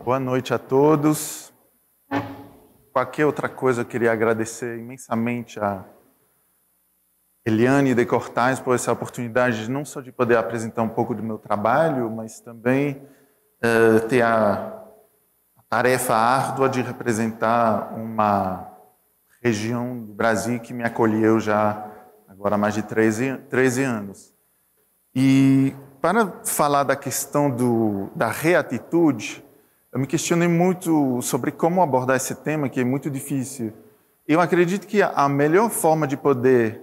Boa noite a todos. Qualquer outra coisa, eu queria agradecer imensamente a Eliane de Cortais por essa oportunidade, não só de poder apresentar um pouco do meu trabalho, mas também ter a tarefa árdua de representar uma região do Brasil que me acolheu já agora há mais de 13 anos. E para falar da questão da reatitude, eu me questionei muito sobre como abordar esse tema, que é muito difícil. Eu acredito que a melhor forma de poder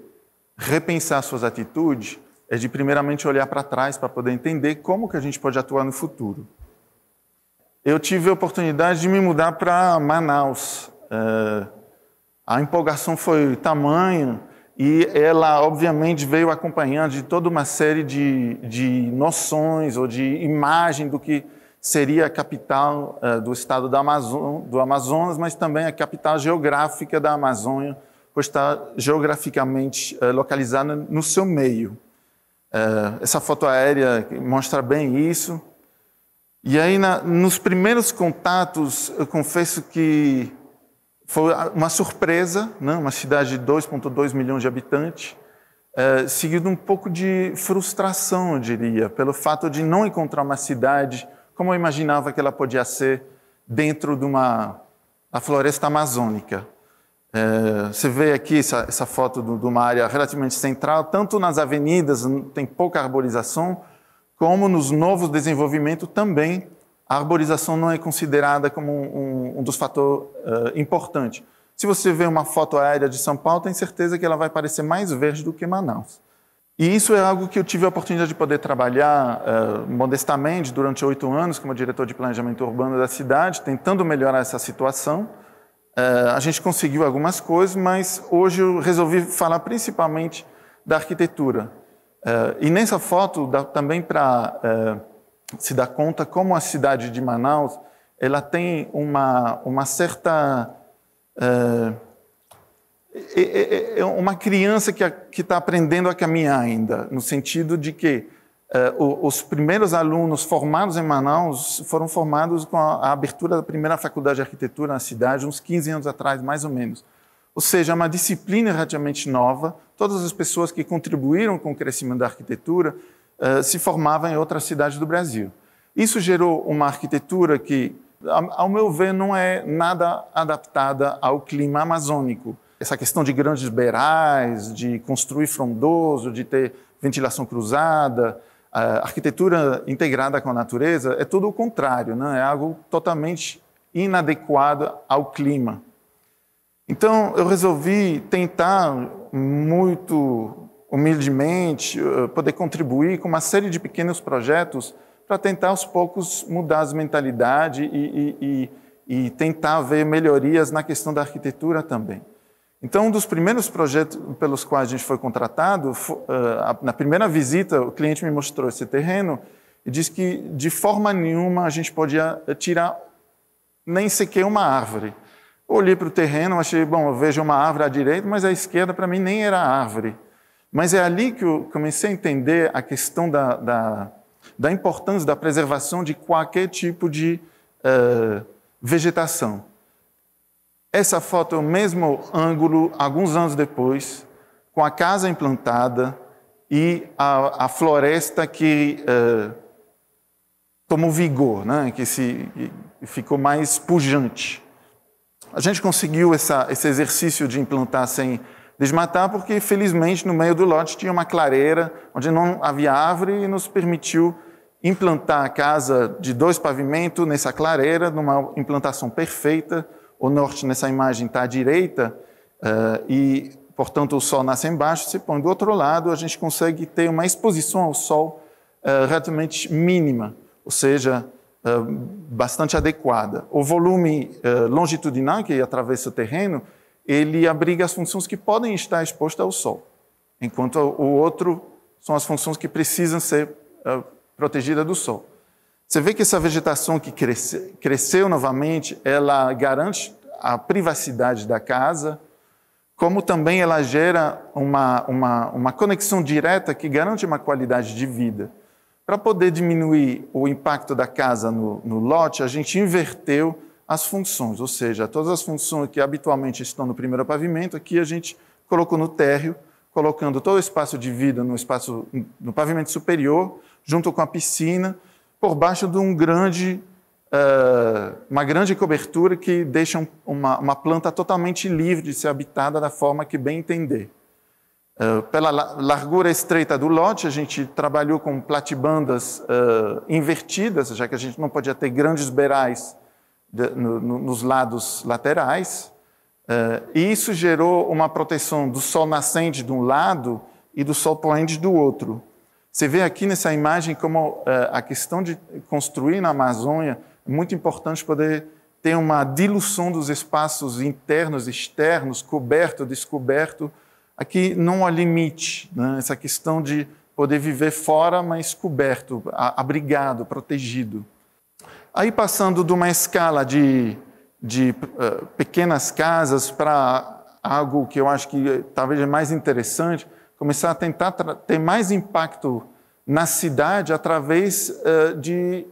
repensar suas atitudes é de, primeiramente, olhar para trás para poder entender como que a gente pode atuar no futuro. Eu tive a oportunidade de me mudar para Manaus. A empolgação foi tamanha e ela, obviamente, veio acompanhando de toda uma série de noções ou de imagem do que seria a capital do estado do Amazonas, mas também a capital geográfica da Amazônia, pois está geograficamente localizada no seu meio. Essa foto aérea mostra bem isso. E aí, nos primeiros contatos, eu confesso que foi uma surpresa, né? Uma cidade de 2,2 milhões de habitantes, seguido um pouco de frustração, eu diria, pelo fato de não encontrar uma cidade como eu imaginava que ela podia ser dentro da floresta amazônica. Você vê aqui essa foto de uma área relativamente central, tanto nas avenidas tem pouca arborização, como nos novos desenvolvimentos também a arborização não é considerada como um dos fatores importantes. Se você vê uma foto aérea de São Paulo, tem certeza que ela vai parecer mais verde do que Manaus. E isso é algo que eu tive a oportunidade de poder trabalhar modestamente durante 8 anos como diretor de planejamento urbano da cidade, tentando melhorar essa situação. A gente conseguiu algumas coisas, mas hoje eu resolvi falar principalmente da arquitetura. E nessa foto dá também para se dar conta como a cidade de Manaus ela tem uma certa... uma criança que está aprendendo a caminhar ainda, no sentido de que os primeiros alunos formados em Manaus foram formados com a abertura da primeira faculdade de arquitetura na cidade, uns 15 anos atrás, mais ou menos. Ou seja, é uma disciplina relativamente nova. Todas as pessoas que contribuíram com o crescimento da arquitetura se formavam em outras cidades do Brasil. Isso gerou uma arquitetura que, ao meu ver, não é nada adaptada ao clima amazônico. Essa questão de grandes beirais, de construir frondoso, de ter ventilação cruzada, a arquitetura integrada com a natureza, é tudo o contrário, né? É algo totalmente inadequado ao clima. Então, eu resolvi tentar, muito humildemente, poder contribuir com uma série de pequenos projetos para tentar, aos poucos, mudar as mentalidades e tentar ver melhorias na questão da arquitetura também. Então, um dos primeiros projetos pelos quais a gente foi contratado, na primeira visita, o cliente me mostrou esse terreno e disse que, de forma nenhuma, a gente podia tirar nem sequer uma árvore. Olhei para o terreno, achei, bom, eu vejo uma árvore à direita, mas à esquerda, para mim, nem era árvore. Mas é ali que eu comecei a entender a questão da importância da preservação de qualquer tipo de vegetação. Essa foto é o mesmo ângulo, alguns anos depois, com a casa implantada e a floresta que tomou vigor, né? Que ficou mais pujante. A gente conseguiu esse exercício de implantar sem desmatar porque, felizmente, no meio do lote tinha uma clareira onde não havia árvore e nos permitiu implantar a casa de 2 pavimentos nessa clareira, numa implantação perfeita. O norte, nessa imagem, está à direita e, portanto, o sol nasce embaixo. Se põe do outro lado, a gente consegue ter uma exposição ao sol relativamente mínima, ou seja, bastante adequada. O volume longitudinal que atravessa o terreno, ele abriga as funções que podem estar expostas ao sol, enquanto o outro são as funções que precisam ser protegidas do sol. Você vê que essa vegetação que cresceu novamente, ela garante a privacidade da casa, como também ela gera uma conexão direta que garante uma qualidade de vida. Para poder diminuir o impacto da casa no lote, a gente inverteu as funções, ou seja, todas as funções que habitualmente estão no primeiro pavimento, aqui a gente colocou no térreo, colocando todo o espaço de vida no pavimento superior, junto com a piscina, por baixo de uma grande cobertura que deixa uma planta totalmente livre de ser habitada da forma que bem entender. Pela largura estreita do lote, a gente trabalhou com platibandas invertidas, já que a gente não podia ter grandes beirais nos lados laterais. E isso gerou uma proteção do sol nascente de um lado e do sol poente do outro. Você vê aqui nessa imagem como a questão de construir na Amazônia é muito importante poder ter uma diluição dos espaços internos e externos, coberto, descoberto. Aqui não há limite, né? Essa questão de poder viver fora, mas coberto, abrigado, protegido. Aí passando de uma escala de pequenas casas para algo que eu acho que talvez é mais interessante, começar a tentar ter mais impacto na cidade através de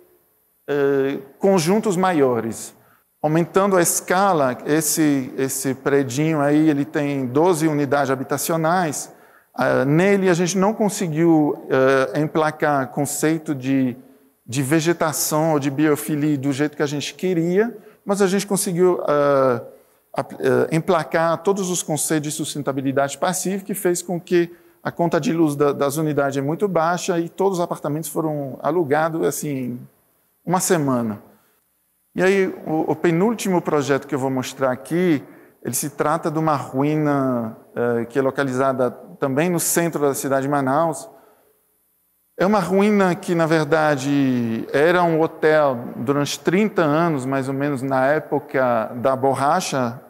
conjuntos maiores. Aumentando a escala, esse predinho aí, ele tem 12 unidades habitacionais. Nele a gente não conseguiu emplacar conceito de vegetação ou de biofilia do jeito que a gente queria, mas a gente conseguiu emplacar todos os conceitos de sustentabilidade passiva, que fez com que a conta de luz das unidades é muito baixa e todos os apartamentos foram alugados assim, uma semana. E aí, o penúltimo projeto que eu vou mostrar aqui, ele se trata de uma ruína que é localizada também no centro da cidade de Manaus. É uma ruína que, na verdade, era um hotel durante 30 anos, mais ou menos, na época da borracha,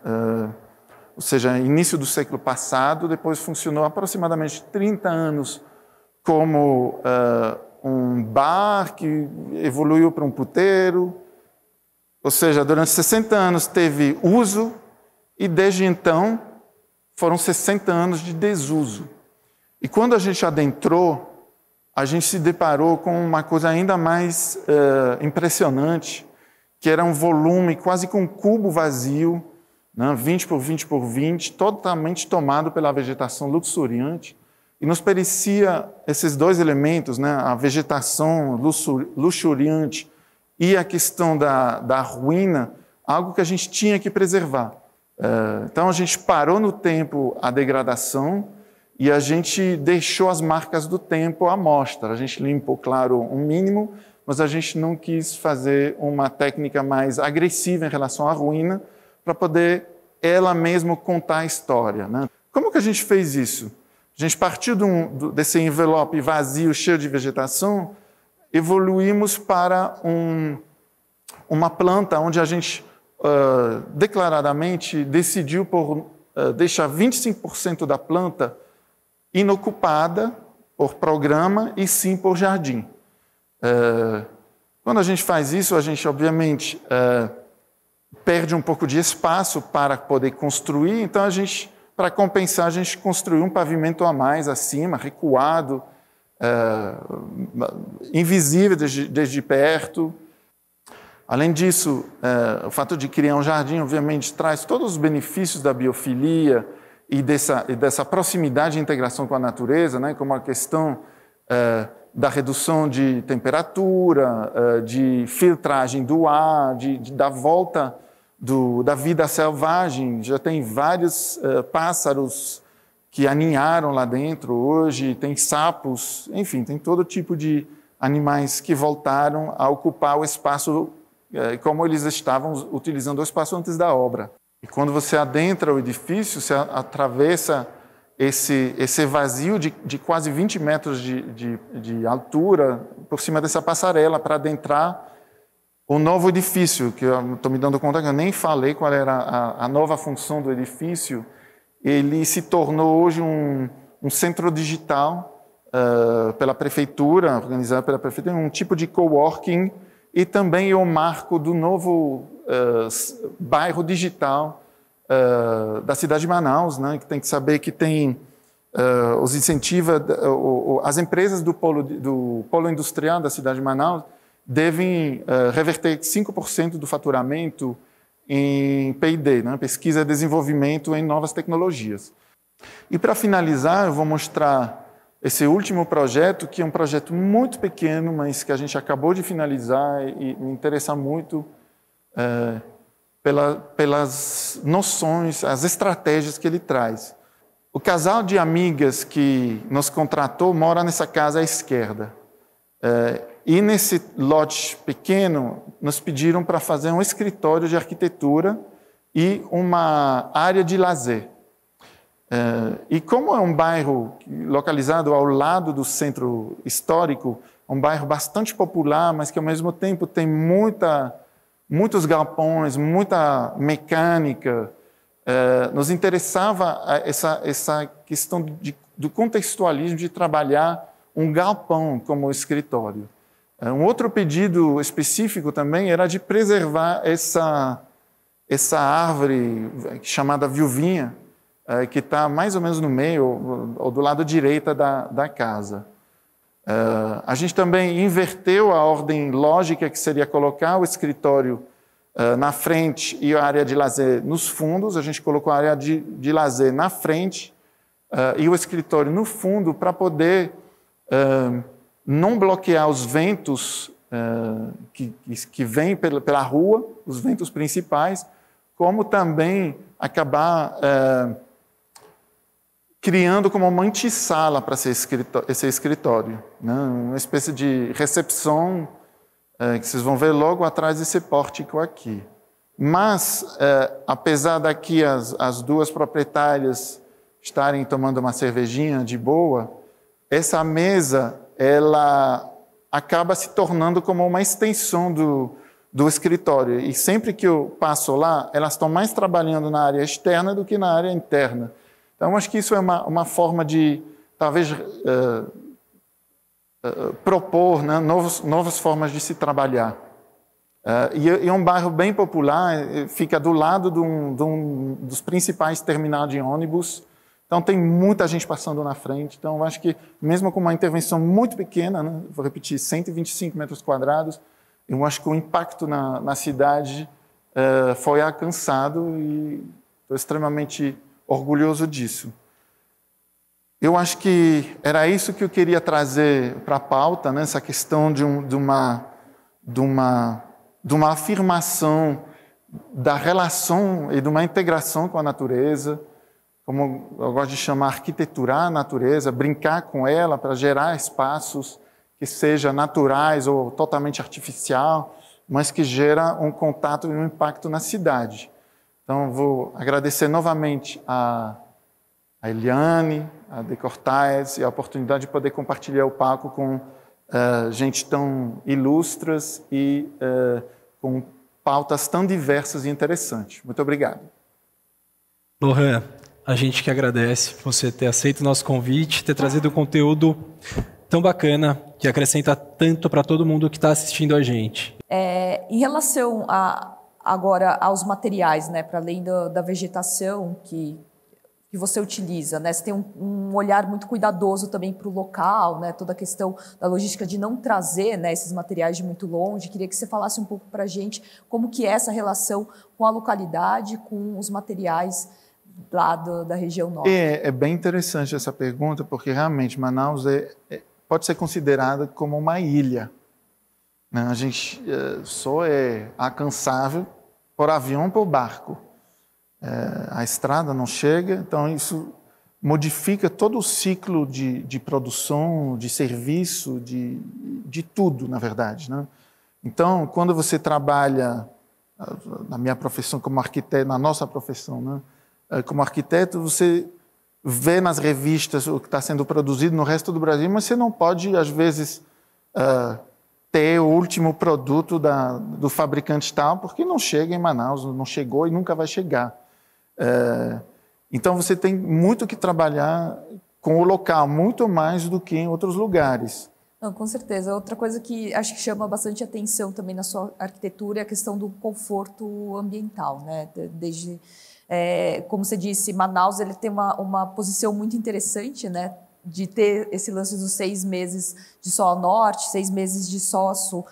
ou seja, início do século passado. Depois funcionou aproximadamente 30 anos como um bar que evoluiu para um puteiro. Ou seja, durante 60 anos teve uso e, desde então, foram 60 anos de desuso. E quando a gente adentrou, a gente se deparou com uma coisa ainda mais impressionante, que era um volume quase com um cubo vazio, né, 20 por 20 por 20, totalmente tomado pela vegetação luxuriante. E nos parecia esses dois elementos, né, a vegetação luxuriante e a questão da ruína, algo que a gente tinha que preservar. Então a gente parou no tempo a degradação e a gente deixou as marcas do tempo à mostra. A gente limpou, claro, um mínimo, mas a gente não quis fazer uma técnica mais agressiva em relação à ruína para poder ela mesma contar a história, né? Como que a gente fez isso? A gente partiu desse envelope vazio, cheio de vegetação, evoluímos para uma planta onde a gente declaradamente decidiu por deixar 25% da planta inocupada por programa e sim por jardim. Quando a gente faz isso, a gente obviamente perde um pouco de espaço para poder construir, então a gente, para compensar, a gente construiu um pavimento a mais acima, recuado, invisível desde perto. Além disso, o fato de criar um jardim, obviamente, traz todos os benefícios da biofilia e dessa proximidade e integração com a natureza, né, como a questão da redução de temperatura, de filtragem do ar, da volta da vida selvagem. Já tem vários pássaros que aninharam lá dentro hoje, tem sapos, enfim, tem todo tipo de animais que voltaram a ocupar o espaço como eles estavam utilizando o espaço antes da obra. E quando você adentra o edifício, você atravessa esse vazio de quase 20 metros de altura por cima dessa passarela para adentrar o novo edifício, que eu estou me dando conta que eu nem falei qual era a nova função do edifício. Ele se tornou hoje um centro digital pela prefeitura, organizado pela prefeitura, um tipo de coworking, e também é o marco do novo bairro digital da cidade de Manaus, né, que tem que saber que tem os incentiva, as empresas do polo industrial da cidade de Manaus devem reverter 5% do faturamento em P&D, né? Pesquisa e desenvolvimento em novas tecnologias. E para finalizar, eu vou mostrar esse último projeto, que é um projeto muito pequeno, mas que a gente acabou de finalizar e me interessa muito pelas noções, as estratégias que ele traz. O casal de amigas que nos contratou mora nessa casa à esquerda. E nesse lote pequeno, nos pediram para fazer um escritório de arquitetura e uma área de lazer. E como é um bairro localizado ao lado do centro histórico, um bairro bastante popular, mas que ao mesmo tempo tem muitos galpões, muita mecânica, nos interessava essa questão do contextualismo de trabalhar um galpão como escritório. Um outro pedido específico também era de preservar essa árvore chamada viuvinha, que está mais ou menos no meio, ou do lado direito da casa. A gente também inverteu a ordem lógica, que seria colocar o escritório na frente e a área de lazer nos fundos. A gente colocou a área de lazer na frente e o escritório no fundo, para poder não bloquear os ventos que vêm pela rua, os ventos principais, como também acabar criando como uma antessala para esse escritório, né? Uma espécie de recepção que vocês vão ver logo atrás desse pórtico aqui. Mas, apesar daqui as duas proprietárias estarem tomando uma cervejinha de boa, essa mesa ela acaba se tornando como uma extensão do escritório. E sempre que eu passo lá, elas estão mais trabalhando na área externa do que na área interna. Então, acho que isso é uma forma de, talvez, propor, né, novas formas de se trabalhar. E é um bairro bem popular, fica do lado dos principais terminais de ônibus, então tem muita gente passando na frente. Então, eu acho que, mesmo com uma intervenção muito pequena, né, vou repetir, 125 metros quadrados, eu acho que o impacto na cidade foi alcançado e estou extremamente orgulhoso disso. Eu acho que era isso que eu queria trazer para a pauta, né? Essa questão de uma afirmação da relação e de uma integração com a natureza, como eu gosto de chamar, arquiteturar a natureza, brincar com ela para gerar espaços que sejam naturais ou totalmente artificial, mas que gera um contato e um impacto na cidade. Então, vou agradecer novamente a Eliane, a De Cortais, e a oportunidade de poder compartilhar o palco com gente tão ilustras e com pautas tão diversas e interessantes. Muito obrigado. Lohan, a gente que agradece você ter aceito o nosso convite, ter trazido um conteúdo tão bacana, que acrescenta tanto para todo mundo que está assistindo a gente. Em relação agora aos materiais, né, para além da vegetação que você utiliza, né, você tem um olhar muito cuidadoso também para o local, né, toda a questão da logística de não trazer, né, esses materiais de muito longe. Queria que você falasse um pouco para a gente como que é essa relação com a localidade, com os materiais lá da região norte. É bem interessante essa pergunta, porque realmente Manaus pode ser considerada como uma ilha. A gente só é alcançável por avião ou por barco. A estrada não chega, então isso modifica todo o ciclo de produção, de serviço, de tudo, na verdade, né? Então, quando você trabalha na minha profissão como arquiteto, na nossa profissão, né, como arquiteto, você vê nas revistas o que está sendo produzido no resto do Brasil, mas você não pode, às vezes, ter o último produto do fabricante tal, porque não chega em Manaus, não chegou e nunca vai chegar. Então, você tem muito que trabalhar com o local, muito mais do que em outros lugares. Não, com certeza. Outra coisa que acho que chama bastante atenção também na sua arquitetura é a questão do conforto ambiental, né? Desde Como você disse, Manaus ele tem uma posição muito interessante, né? De ter esse lance dos 6 meses de sol ao norte, 6 meses de sol ao sul.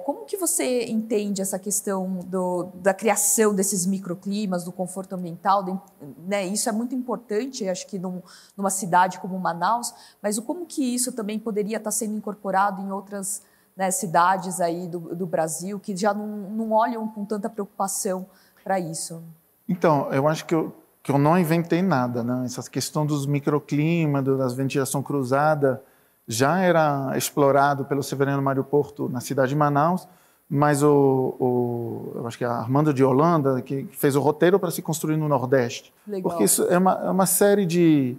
Como que você entende essa questão da criação desses microclimas, do conforto ambiental? Né? Isso é muito importante, acho que numa cidade como Manaus, mas como que isso também poderia estar sendo incorporado em outras, né, cidades aí do Brasil que já não olham com tanta preocupação para isso? Então, eu acho que eu não inventei nada, né? Essa questão dos microclimas, da ventilação cruzada, já era explorado pelo Severiano Mário Porto na cidade de Manaus, mas eu acho que é Armando de Holanda, que fez o roteiro para se construir no Nordeste. Legal. Porque isso é uma série de,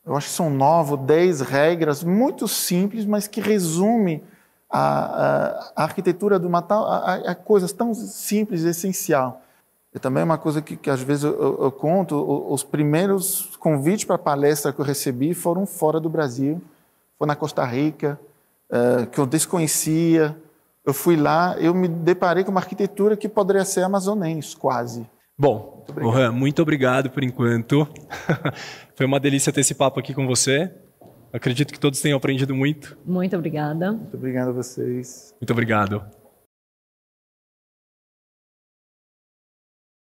eu acho que são 9 ou 10 regras muito simples, mas que resume a arquitetura do Natal a coisas tão simples e essencial. E também uma coisa que às vezes eu conto, os primeiros convites para palestra que eu recebi foram fora do Brasil, foi na Costa Rica, que eu desconhecia. Eu fui lá, eu me deparei com uma arquitetura que poderia ser amazonense, quase. Bom, Lohan, muito obrigado por enquanto. Foi uma delícia ter esse papo aqui com você. Acredito que todos tenham aprendido muito. Muito obrigada. Muito obrigado a vocês. Muito obrigado.